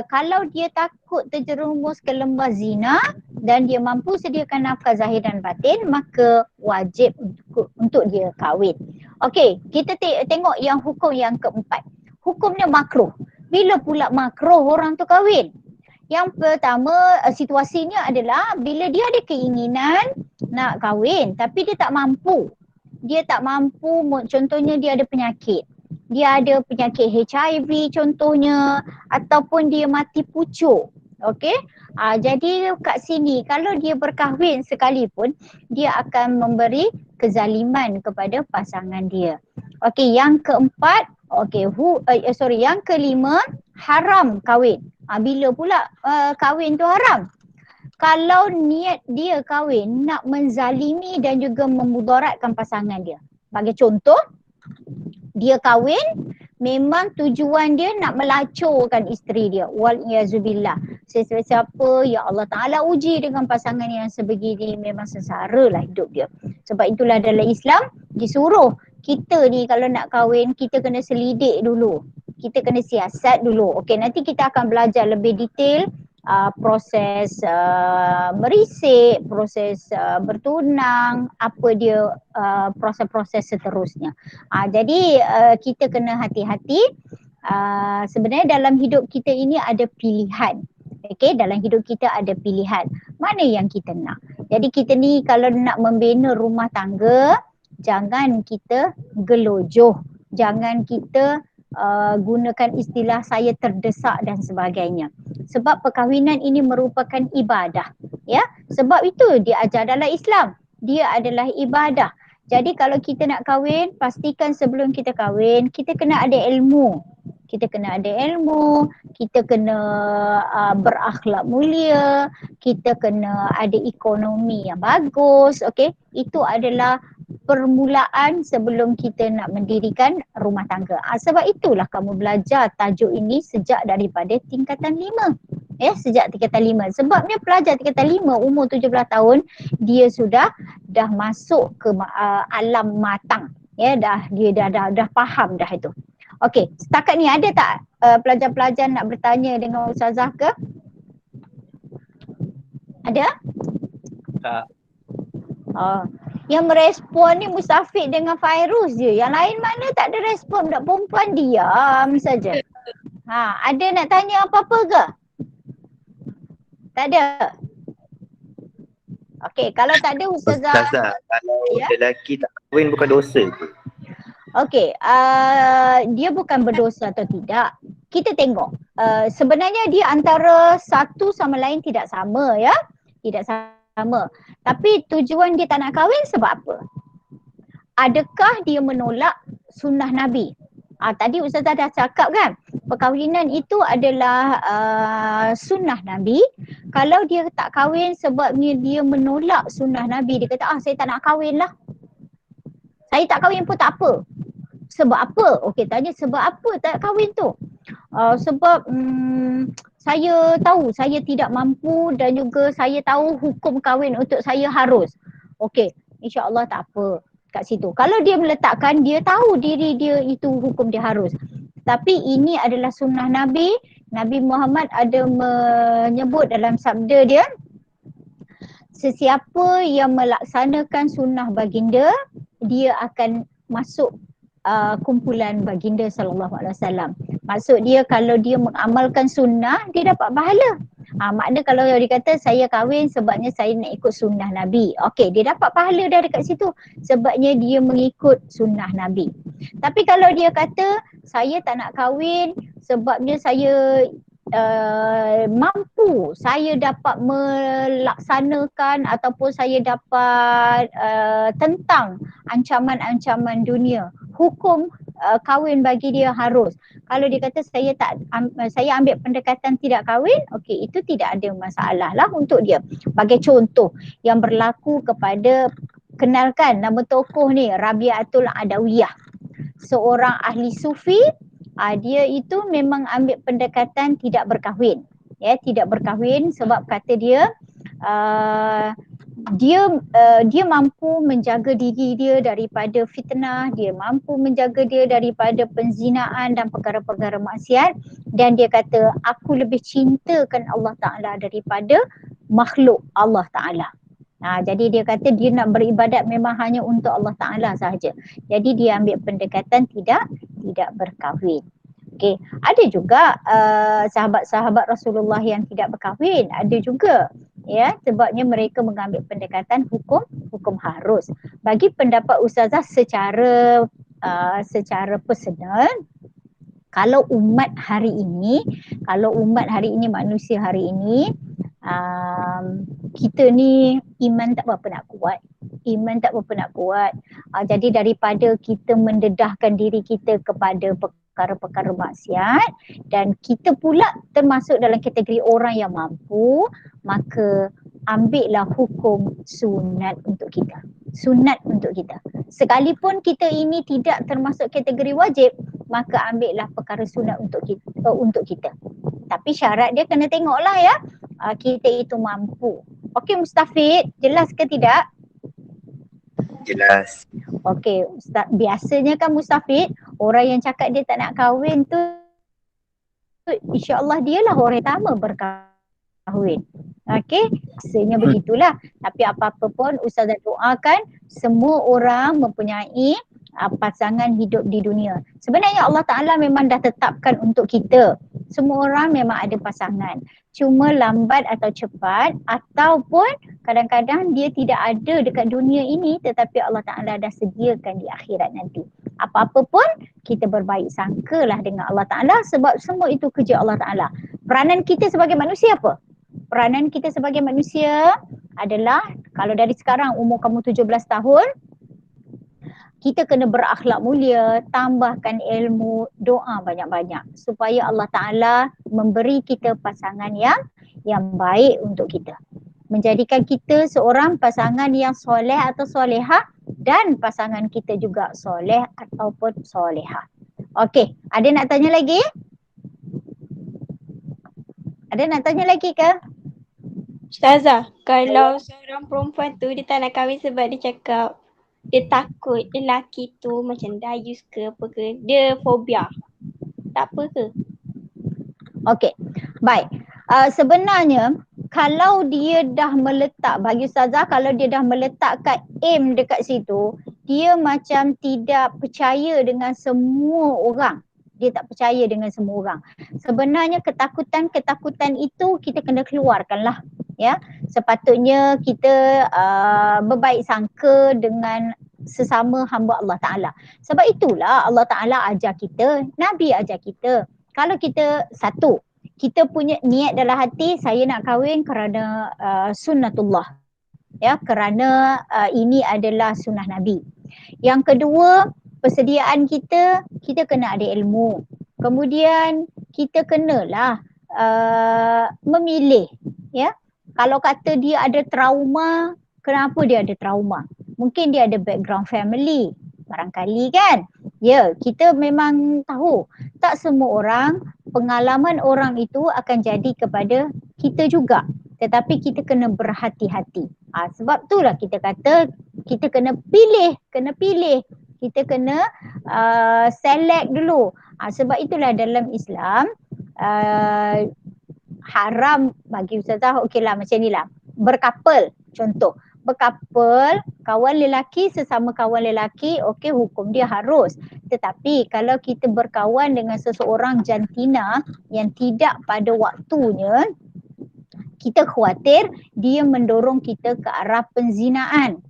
kalau dia takut terjerumus ke lembah zina dan dia mampu sediakan nafkah zahir dan batin, maka wajib untuk dia kahwin. Okey, kita tengok yang hukum yang keempat. Hukumnya makruh. Bila pula makruh orang tu kahwin? Yang pertama, situasinya adalah bila dia ada keinginan nak kahwin tapi dia tak mampu. Dia tak mampu, contohnya dia ada penyakit. Dia ada penyakit HIV contohnya, ataupun dia mati pucuk. Okey? Jadi kat sini kalau dia berkahwin sekalipun, dia akan memberi kezaliman kepada pasangan dia. Okey, yang keempat, yang kelima, haram kahwin. Bila pula kahwin tu haram? Kalau niat dia kahwin nak menzalimi dan juga memudaratkan pasangan dia. Bagi contoh, dia kahwin memang tujuan dia nak melacurkan isteri dia. Wal-iyazubillah. Siapa-siapa ya Allah Ta'ala uji dengan pasangan yang sebegini memang sengsara lah hidup dia. Sebab itulah dalam Islam disuruh kita ni kalau nak kahwin kita kena selidik dulu. Kita kena siasat dulu. Okey, nanti kita akan belajar lebih detail proses merisik, proses bertunang, apa dia proses-proses seterusnya. Jadi kita kena hati-hati. Sebenarnya dalam hidup kita ini ada pilihan. Okey, dalam hidup kita ada pilihan. Mana yang kita nak? Jadi kita ni kalau nak membina rumah tangga, jangan kita gelojoh. Jangan kita gunakan istilah saya terdesak dan sebagainya. Sebab perkahwinan ini merupakan ibadah. Ya, sebab itu dia ajar dalam Islam. Dia adalah ibadah. Jadi kalau kita nak kahwin, pastikan sebelum kita kahwin, kita kena ada ilmu. Kita kena ada ilmu, kita kena berakhlak mulia, kita kena ada ekonomi yang bagus, okey? Itu adalah permulaan sebelum kita nak mendirikan rumah tangga. Sebab itulah kamu belajar tajuk ini sejak daripada tingkatan 5. Sejak tingkatan 5. Sebabnya pelajar tingkatan 5 umur 17 tahun, dia sudah dah masuk ke alam matang. Ya, dia dah faham dah itu. Okey, setakat ni ada tak pelajar-pelajar nak bertanya dengan Ustazah ke? Ada? Tak. Oh. Yang merespon ni Mustafid dengan Fairuz je. Yang lain mana tak ada respon. Budak perempuan diam saja. Ada nak tanya apa-apa ke? Tak ada? Okey, kalau tak ada Ustazah. Ustazah, kalau Ya? lelaki tak kahwin bukan dosa ke? Okey, dia bukan berdosa atau tidak. Kita tengok. Sebenarnya dia antara satu sama lain tidak sama ya. Tidak sama. Tapi tujuan dia tak nak kahwin sebab apa? Adakah dia menolak sunnah Nabi? Tadi Ustazah dah cakap kan, perkahwinan itu adalah sunnah Nabi. Kalau dia tak kahwin sebabnya dia menolak sunnah Nabi, dia kata saya tak nak kahwin lah. Saya tak kahwin pun tak apa. Sebab apa? Okey, tanya sebab apa tak kahwin tu? Sebab saya tahu saya tidak mampu dan juga saya tahu hukum kahwin untuk saya harus. Okey, insya-Allah tak apa kat situ. Kalau dia meletakkan, dia tahu diri dia itu hukum dia harus. Tapi ini adalah sunnah Nabi. Nabi Muhammad ada menyebut dalam sabda dia, sesiapa yang melaksanakan sunnah baginda, dia akan masuk kumpulan baginda sallallahu alaihi wasallam. Maksud dia kalau dia mengamalkan sunnah, dia dapat pahala. Makna kalau dia kata saya kahwin sebabnya saya nak ikut sunnah Nabi. Okey, dia dapat pahala dah dekat situ sebabnya dia mengikut sunnah Nabi. Tapi kalau dia kata saya tak nak kahwin sebabnya saya mampu, saya dapat melaksanakan ataupun saya dapat tentang ancaman-ancaman dunia, hukum kahwin bagi dia harus. Kalau dia kata saya ambil pendekatan tidak kahwin, okey, itu tidak ada masalah lah untuk dia. Bagi contoh yang berlaku kepada, kenalkan nama tokoh ni, Rabi'atul Adawiyah, seorang ahli sufi. Dia itu memang ambil pendekatan tidak berkahwin. Ya, tidak berkahwin sebab kata dia dia mampu menjaga diri dia daripada fitnah, dia mampu menjaga dia daripada penzinaan dan perkara-perkara maksiat, dan dia kata aku lebih cintakan Allah Ta'ala daripada makhluk Allah Ta'ala. Jadi dia kata dia nak beribadat memang hanya untuk Allah Ta'ala sahaja. Jadi dia ambil pendekatan tidak berkahwin. Okey, ada juga sahabat-sahabat Rasulullah yang tidak berkahwin, ada juga. Ya, sebabnya mereka mengambil pendekatan hukum harus. Bagi pendapat Ustazah secara personal, kalau umat hari ini, manusia hari ini, kita ni iman tak berapa nak kuat. Jadi daripada kita mendedahkan diri kita kepada perkara-perkara maksiat dan kita pula termasuk dalam kategori orang yang mampu, maka ambillah hukum sunat untuk kita. Sekalipun kita ini tidak termasuk kategori wajib, maka ambillah perkara sunat untuk kita. Tapi syarat dia kena tengoklah ya, kita itu mampu. Okey Mustafid, jelas ke tidak? Jelas. Okey, biasanya kan Mustafid, orang yang cakap dia tak nak kahwin tu, insya-Allah dialah orang pertama berkahwin. Okey, biasanya begitulah. Tapi apa-apa pun Ustazah doakan semua orang mempunyai pasangan hidup di dunia. Sebenarnya Allah Ta'ala memang dah tetapkan untuk kita. Semua orang memang ada pasangan. Cuma lambat atau cepat ataupun kadang-kadang dia tidak ada dekat dunia ini tetapi Allah Ta'ala dah sediakan di akhirat nanti. Apa-apa pun kita berbaik sangkalah dengan Allah Ta'ala sebab semua itu kerja Allah Ta'ala. Peranan kita sebagai manusia apa? Peranan kita sebagai manusia adalah kalau dari sekarang umur kamu 17 tahun, kita kena berakhlak mulia, tambahkan ilmu, doa banyak-banyak supaya Allah Ta'ala memberi kita pasangan yang baik untuk kita. Menjadikan kita seorang pasangan yang soleh atau solehah dan pasangan kita juga soleh ataupun solehah. Okey, ada nak tanya lagi? Ada nak tanya lagi ke? Ustazah, kalau seorang perempuan tu dia tak nak kahwin sebab dia cakap Dia takut lelaki tu macam dayus ke apa ke. Dia fobia. Tak apa ke? Okey, baik. Sebenarnya kalau dia dah meletak, bagi Ustazah, kalau dia dah meletakkan aim dekat situ, dia macam tidak percaya dengan semua orang. Dia tak percaya dengan semua orang. Sebenarnya ketakutan-ketakutan itu kita kena keluarkan lah. Ya, sepatutnya kita berbaik sangka dengan sesama hamba Allah Ta'ala. Sebab itulah Allah Ta'ala ajar kita, Nabi ajar kita. Kalau kita satu, kita punya niat dalam hati, saya nak kahwin kerana sunnatullah. Ya, kerana ini adalah sunnah Nabi. Yang kedua, persediaan kita kena ada ilmu. Kemudian kita kenalah memilih, ya. Kalau kata dia ada trauma, kenapa dia ada trauma? Mungkin dia ada background family, barangkali kan. Ya, kita memang tahu tak semua orang, pengalaman orang itu akan jadi kepada kita juga. Tetapi kita kena berhati-hati. Sebab itulah kita kata kita kena pilih. Kita kena select dulu. Sebab itulah dalam Islam haram bagi Ustazah, okeylah macam ni lah. Berkapal, contoh. Berkapal, kawan lelaki sesama kawan lelaki, okey, hukum dia harus. Tetapi kalau kita berkawan dengan seseorang jantina yang tidak pada waktunya, kita khawatir dia mendorong kita ke arah penzinaan.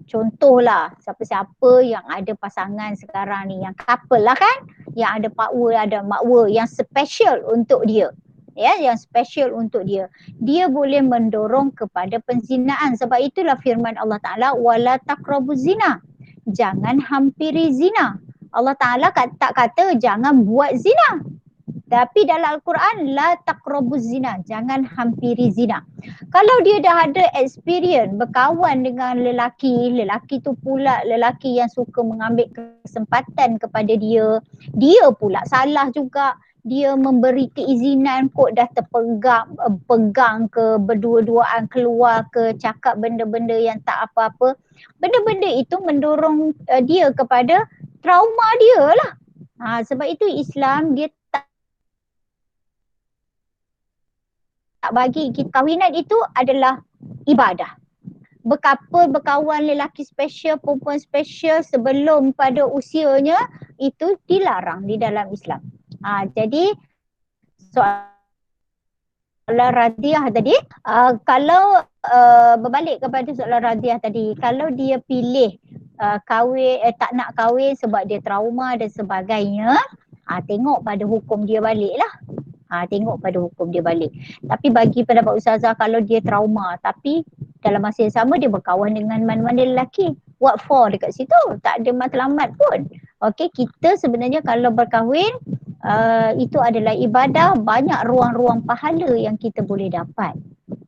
Contohlah, siapa-siapa yang ada pasangan sekarang ni, yang couple lah kan, yang ada pakwa, ada makwa, yang special untuk dia. Ya, yang special untuk dia. Dia boleh mendorong kepada penzinaan. Sebab itulah firman Allah Ta'ala, wala taqrabuz zina. Jangan hampiri zina. Allah Ta'ala tak kata jangan buat zina. Tapi dalam Al-Quran, la taqrabuz zina. Jangan hampiri zina. Kalau dia dah ada experience berkawan dengan lelaki tu pula lelaki yang suka mengambil kesempatan kepada dia pula salah juga. Dia memberi keizinan kok dah pegang ke, berdua-duaan keluar ke, cakap benda-benda yang tak apa-apa. Benda-benda itu mendorong dia kepada trauma dia lah. Sebab itu Islam dia tak bagi kita, kahwinan itu adalah ibadah. Berkawan lelaki special, perempuan special sebelum pada usianya itu dilarang di dalam Islam. Jadi soalan Radiah tadi, kalau berbalik kepada soalan Radiah tadi, kalau dia pilih kahwin, tak nak kahwin sebab dia trauma dan sebagainya, tengok pada hukum dia balik lah. Tapi bagi pendapat Ustazah, kalau dia trauma tapi dalam masa yang sama dia berkawan dengan mana-mana lelaki, what for dekat situ? Tak ada matlamat pun. Okey, kita sebenarnya kalau berkahwin, itu adalah ibadah, banyak ruang-ruang pahala yang kita boleh dapat.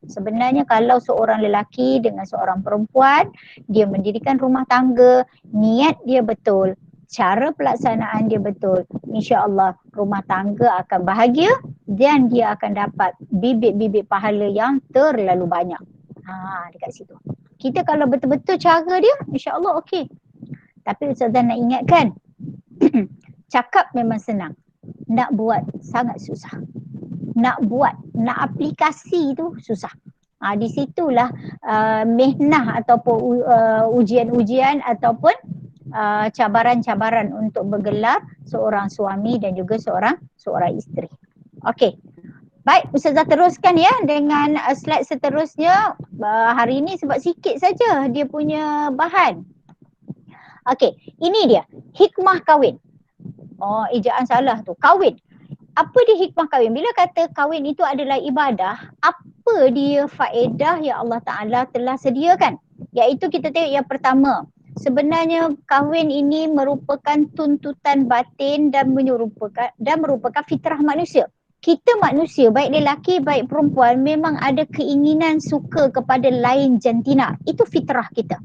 Sebenarnya kalau seorang lelaki dengan seorang perempuan, dia mendirikan rumah tangga, niat dia betul, cara pelaksanaan dia betul, insya-Allah rumah tangga akan bahagia dan dia akan dapat bibit-bibit pahala yang terlalu banyak. Dekat situ. Kita kalau betul-betul cara dia, insya-Allah okey. Tapi Ustazah nak ingatkan, cakap memang senang, nak buat sangat susah. Nak aplikasi tu susah. Di situlah mihnah ataupun ujian-ujian ataupun cabaran-cabaran untuk bergelar seorang suami dan juga seorang isteri. Okey. Baik, Ustazah teruskan ya dengan slide seterusnya. Hari ini sebab sikit saja dia punya bahan. Okey, ini dia hikmah kahwin. Ejaan salah tu. Kahwin. Apa dia hikmah kahwin? Bila kata kahwin itu adalah ibadah, apa dia faedah yang Allah Ta'ala telah sediakan? Iaitu kita tengok yang pertama, sebenarnya kahwin ini merupakan tuntutan batin dan merupakan fitrah manusia. Kita manusia, baik lelaki baik perempuan, memang ada keinginan suka kepada lain jantina. Itu fitrah kita.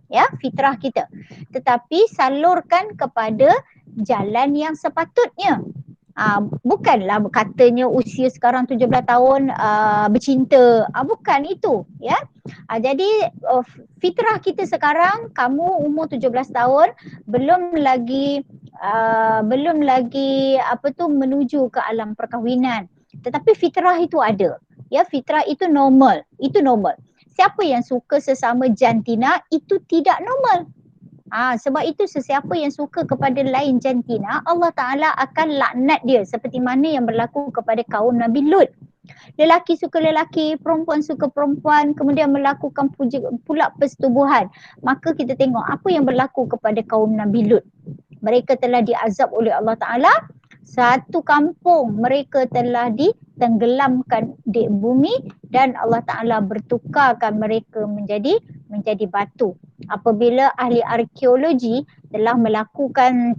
Ya, fitrah kita. Tetapi salurkan kepada jalan yang sepatutnya. Bukanlah katanya usia sekarang 17 tahun bercinta. Bukan itu, ya. Jadi Fitrah kita sekarang, kamu umur 17 tahun, belum lagi menuju ke alam perkahwinan. Tetapi fitrah itu ada. Ya, fitrah itu normal. Itu normal. Siapa yang suka sesama jantina itu tidak normal. Sebab itu sesiapa yang suka kepada lain jantina, Allah Ta'ala akan laknat dia seperti mana yang berlaku kepada kaum Nabi Lut. Lelaki suka lelaki, perempuan suka perempuan, kemudian melakukan pula persetubuhan. Maka kita tengok apa yang berlaku kepada kaum Nabi Lut. Mereka telah diazab oleh Allah Ta'ala. Satu kampung mereka telah ditenggelamkan di bumi dan Allah Ta'ala bertukarkan mereka menjadi batu. Apabila ahli arkeologi telah melakukan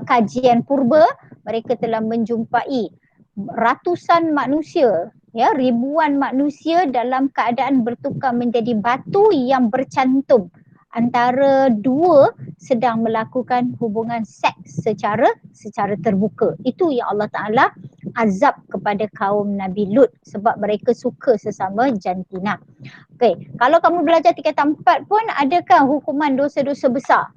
kajian purba, mereka telah menjumpai ratusan manusia, ya, ribuan manusia dalam keadaan bertukar menjadi batu yang bercantum. Antara dua sedang melakukan hubungan seks secara terbuka. Itu yang Allah Ta'ala azab kepada kaum Nabi Lut sebab mereka suka sesama jantina. Okey, kalau kamu belajar tingkatan 4 pun adakah hukuman dosa-dosa besar?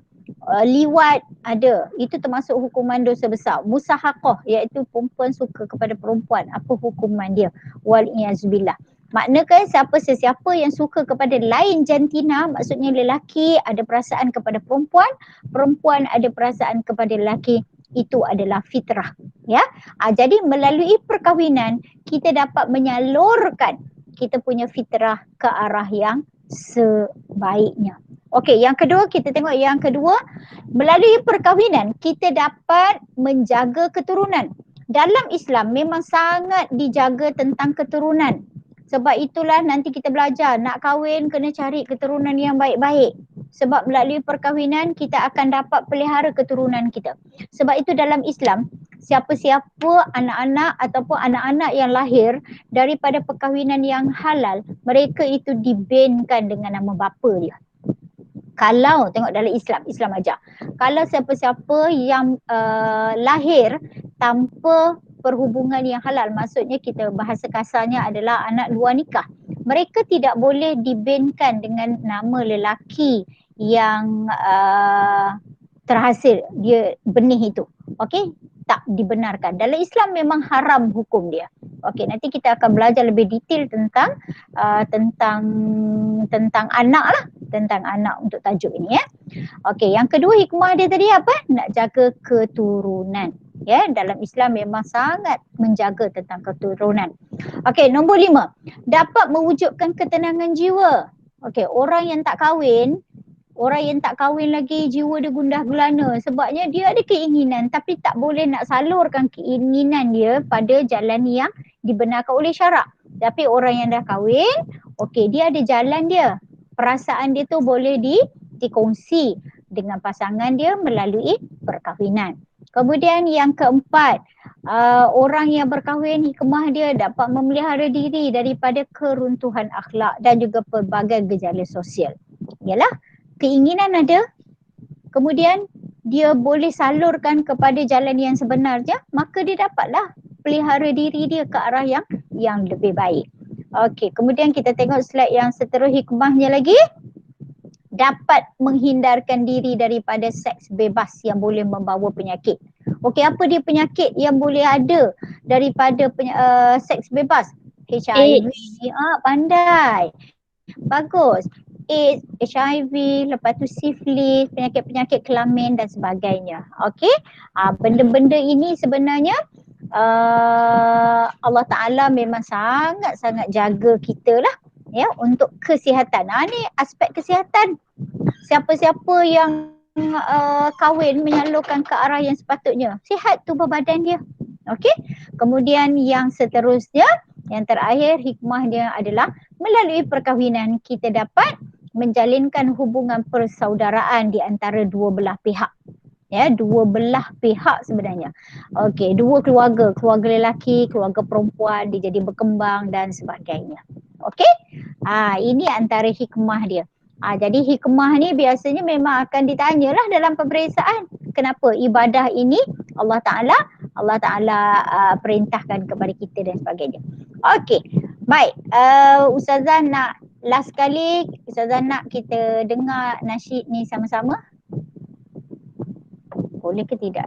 Liwat ada, itu termasuk hukuman dosa besar. Musahaqah, iaitu perempuan suka kepada perempuan, apa hukuman dia? Wal-iyazubillah. Maknanya sesiapa yang suka kepada lain jantina, maksudnya lelaki ada perasaan kepada perempuan, perempuan ada perasaan kepada lelaki, itu adalah fitrah. Ya, jadi melalui perkahwinan kita dapat menyalurkan kita punya fitrah ke arah yang sebaiknya. Okey, yang kedua, kita tengok yang kedua, melalui perkahwinan kita dapat menjaga keturunan. Dalam Islam memang sangat dijaga tentang keturunan. Sebab itulah nanti kita belajar, nak kahwin kena cari keturunan yang baik-baik. Sebab melalui perkahwinan kita akan dapat pelihara keturunan kita. Sebab itu dalam Islam, siapa-siapa anak-anak ataupun anak-anak yang lahir daripada perkahwinan yang halal, mereka itu dibankan dengan nama bapa dia. Kalau tengok dalam Islam aja. Kalau siapa-siapa yang lahir tanpa perhubungan yang halal, maksudnya kita bahasa kasarnya adalah anak luar nikah, mereka tidak boleh dibankan dengan nama lelaki yang terhasil dia benih itu. Okey, tak dibenarkan. Dalam Islam memang haram hukum dia. Okey, nanti kita akan belajar lebih detail tentang anak lah, tentang anak untuk tajuk ini, ya. Okey, yang kedua hikmah dia tadi apa? Nak jaga keturunan. Ya, dalam Islam memang sangat menjaga tentang keturunan. Okey, nombor 5, dapat mewujudkan ketenangan jiwa. Okey, orang yang tak kahwin lagi jiwa dia gundah gulana sebabnya dia ada keinginan tapi tak boleh nak salurkan keinginan dia pada jalan yang dibenarkan oleh syarak. Tapi orang yang dah kahwin, okey, dia ada jalan dia. Perasaan dia tu boleh dikongsi dengan pasangan dia melalui perkahwinan. Kemudian yang keempat, orang yang berkahwin hikmah dia dapat memelihara diri daripada keruntuhan akhlak dan juga pelbagai gejala sosial. Yalah, keinginan ada, kemudian dia boleh salurkan kepada jalan yang sebenarnya, maka dia dapatlah pelihara diri dia ke arah yang lebih baik. Okey, kemudian kita tengok slide yang seterusnya, hikmahnya lagi. Dapat menghindarkan diri daripada seks bebas yang boleh membawa penyakit. Okey, apa dia penyakit yang boleh ada daripada seks bebas? HIV, pandai. Bagus. AIDS, HIV, lepas tu sifilis, penyakit-penyakit kelamin dan sebagainya. Okey, benda-benda ini sebenarnya Allah Ta'ala memang sangat-sangat jaga kita lah, ya, untuk kesihatan. Ni aspek kesihatan. Siapa-siapa yang kahwin menyalurkan ke arah yang sepatutnya, sihat tubuh badan dia. Okey, kemudian yang seterusnya, yang terakhir hikmah dia adalah melalui perkahwinan kita dapat menjalinkan hubungan persaudaraan di antara dua belah pihak. Ya, dua belah pihak sebenarnya. Okey, dua keluarga lelaki, keluarga perempuan, dia jadi berkembang dan sebagainya. Okey, ini antara hikmah dia. Jadi hikmah ni biasanya memang akan ditanyalah dalam peperiksaan. Kenapa ibadah ini Allah Ta'ala perintahkan kepada kita dan sebagainya. Okey, baik. Ustazah nak Last kali Ustazah nak kita dengar nasyid ni sama-sama. Boleh ke tidak?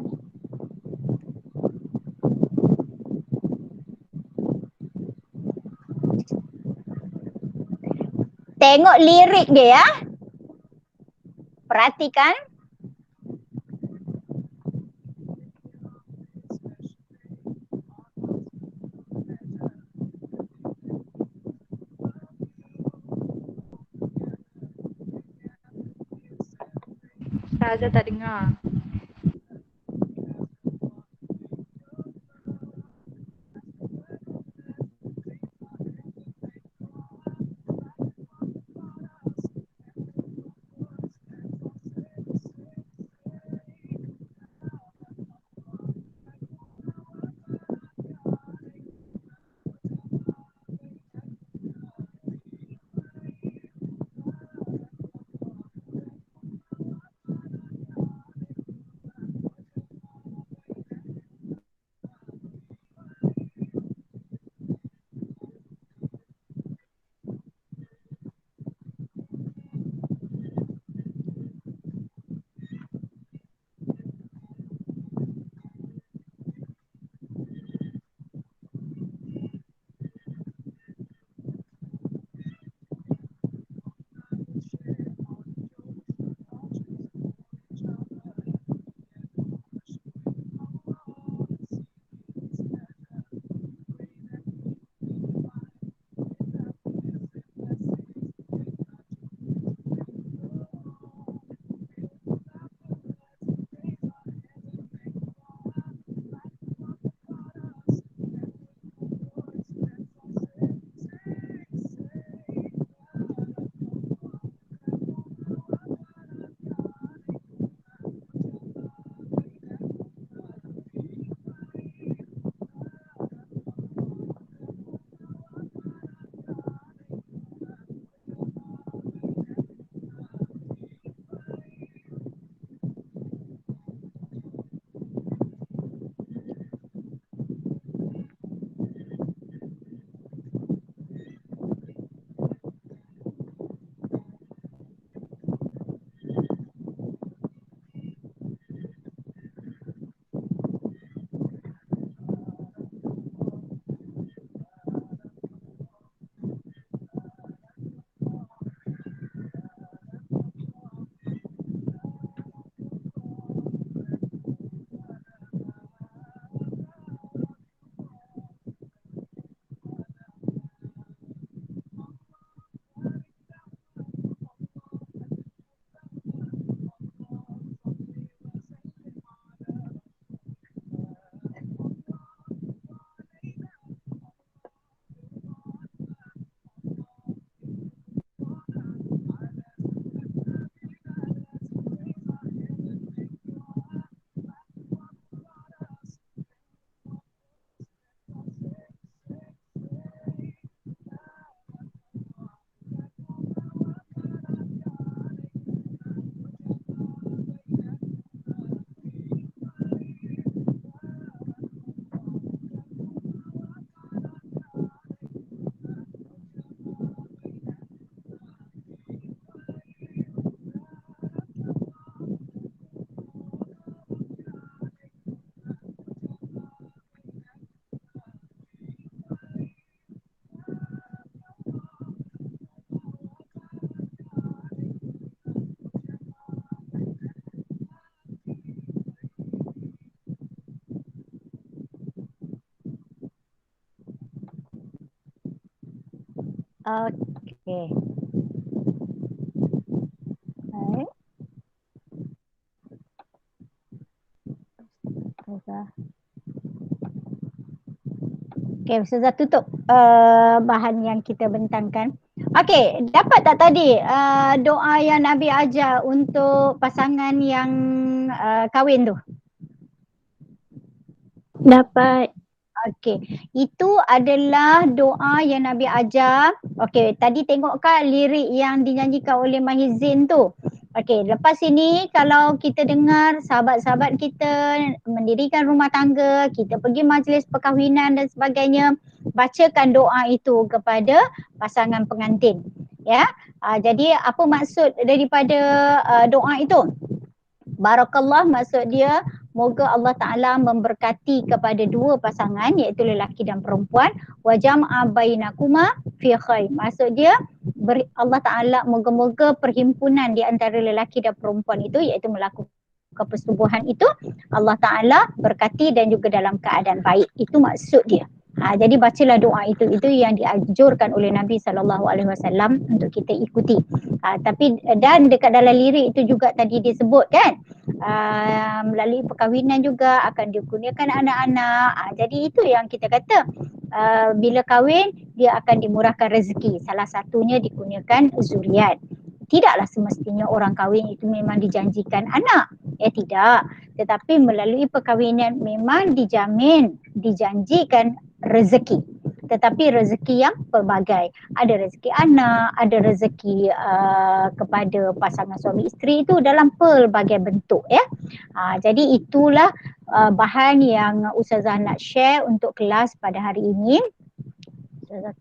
Tengok lirik dia ya. Perhatikan. Ustazah tak dengar. Okey. Baik. Ustazah. Okey, Ustazah tutup bahan yang kita bentangkan. Okey, dapat tak tadi doa yang Nabi ajar untuk pasangan yang kahwin tu? Dapat. Okey, itu adalah doa yang Nabi ajar. Okey, tadi tengok kan lirik yang dinyanyikan oleh Mahizin tu. Okey, lepas ini kalau kita dengar sahabat-sahabat kita mendirikan rumah tangga, kita pergi majlis perkahwinan dan sebagainya, bacakan doa itu kepada pasangan pengantin. Ya. Jadi apa maksud daripada doa itu? Barakallah maksud dia moga Allah Ta'ala memberkati kepada dua pasangan iaitu lelaki dan perempuan wa jam'a bainakuma fi khair. Maksud dia Allah Ta'ala moga-moga perhimpunan di antara lelaki dan perempuan itu iaitu melakukan persetubuhan itu Allah Ta'ala berkati dan juga dalam keadaan baik. Itu maksud dia. Jadi bacalah doa itu yang dianjurkan oleh Nabi SAW untuk kita ikuti. Tapi dan dekat dalam lirik itu juga tadi disebut kan, melalui perkahwinan juga akan dikurniakan anak-anak. Jadi itu yang kita kata, bila kahwin dia akan dimurahkan rezeki. Salah satunya dikurniakan zuriat. Tidaklah semestinya orang kahwin itu memang dijanjikan anak. Tidak. Tetapi melalui perkahwinan memang dijanjikan rezeki. Tetapi rezeki yang pelbagai. Ada rezeki anak, ada rezeki kepada pasangan suami isteri itu dalam pelbagai bentuk ya. Jadi itulah bahan yang Ustazah nak share untuk kelas pada hari ini. Ustazah